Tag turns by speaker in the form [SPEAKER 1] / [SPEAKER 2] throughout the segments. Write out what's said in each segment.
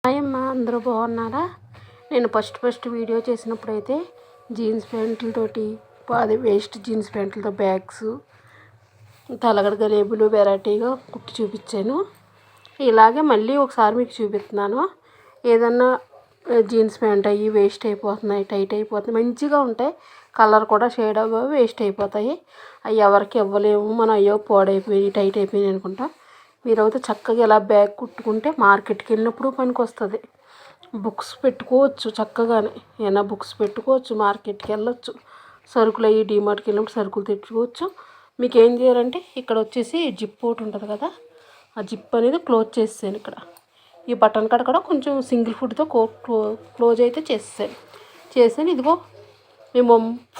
[SPEAKER 1] Hi అమ్మ, అందరూ బాగున్నారా? నేను ఫస్ట్ వీడియో చేసినప్పుడైతే జీన్స్ ప్యాంట్లతోటి అది వేస్ట్ జీన్స్ ప్యాంట్లతో బ్యాగ్స్ తలగడ గలేబులు వెరైటీగా కుట్టి చూపించాను. ఇలాగే మళ్ళీ ఒకసారి మీకు చూపిస్తున్నాను. ఏదన్నా జీన్స్ ప్యాంట్ అయ్యి వేస్ట్ అయిపోతున్నాయి, టైట్ అయిపోతున్నాయి, మంచిగా ఉంటాయి, కలర్ కూడా షేడ్ అవ్వవు, వేస్ట్ అయిపోతాయి. అవి ఎవరికి ఇవ్వలేము మనం, అయ్యో పాడైపోయి టైట్ అయిపోయినాయి అనుకుంటాం. మీరైతే చక్కగా ఇలా బ్యాగ్ కుట్టుకుంటే మార్కెట్కి వెళ్ళినప్పుడు పనికి వస్తుంది. బుక్స్ పెట్టుకోవచ్చు చక్కగానే, ఏమైనా బుక్స్ పెట్టుకోవచ్చు, మార్కెట్కి వెళ్ళొచ్చు, సరుకులు అయ్యి డీమార్ట్కి వెళ్ళినప్పుడు సరుకులు తెచ్చుకోవచ్చు. మీకు ఏం చేయాలంటే ఇక్కడ వచ్చేసి జిప్ ఒకటి ఉంటుంది కదా, ఆ జిప్ అనేది క్లోజ్ చేసేసాను. ఇక్కడ ఈ బటన్ కాడ కూడా కొంచెం సింగిల్ ఫుట్తో క్లోజ్ అయితే చేసాను. ఇదిగో మేము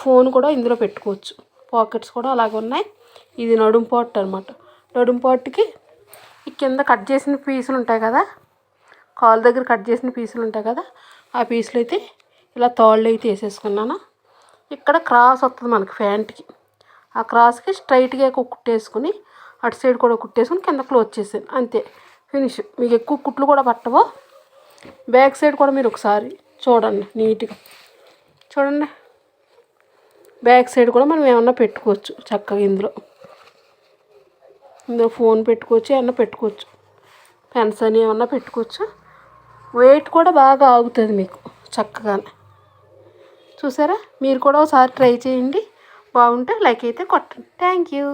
[SPEAKER 1] ఫోన్ కూడా ఇందులో పెట్టుకోవచ్చు, పాకెట్స్ కూడా అలాగే ఉన్నాయి. ఇది నడుం పాట్ అనమాట. నడుం పాట్కి ఈ కింద కట్ చేసిన పీసులు ఉంటాయి కదా, కాలు దగ్గర కట్ చేసిన పీసులు ఉంటాయి కదా, ఆ పీసులు అయితే ఇలా తాళ్ళు అయితే వేసేసుకున్నాను. ఇక్కడ క్రాస్ వస్తుంది మనకి ప్యాంట్కి, ఆ క్రాస్కి స్ట్రైట్గా కుట్టేసుకుని అటు సైడ్ కూడా కుట్టేసుకుని కింద క్లోజ్ చేసాను, అంతే ఫినిష్. మీకు ఎక్కువ కుట్లు కూడా పట్టవు. బ్యాక్ సైడ్ కూడా మీరు ఒకసారి చూడండి, నీట్గా చూడండి. బ్యాక్ సైడ్ కూడా మనం ఏమన్నా పెట్టుకోవచ్చు చక్కగా. ఇందులో ఫోన్ పెట్టుకోవచ్చు, ఏమన్నా పెట్టుకోవచ్చు, పెన్స్ అని ఏమన్నా పెట్టుకోవచ్చు. వెయిట్ కూడా బాగా ఆగుతుంది మీకు చక్కగానే. చూసారా? మీరు కూడా ఒకసారి ట్రై చేయండి, బాగుంటే లైక్ అయితే కొట్టండి. Thank you.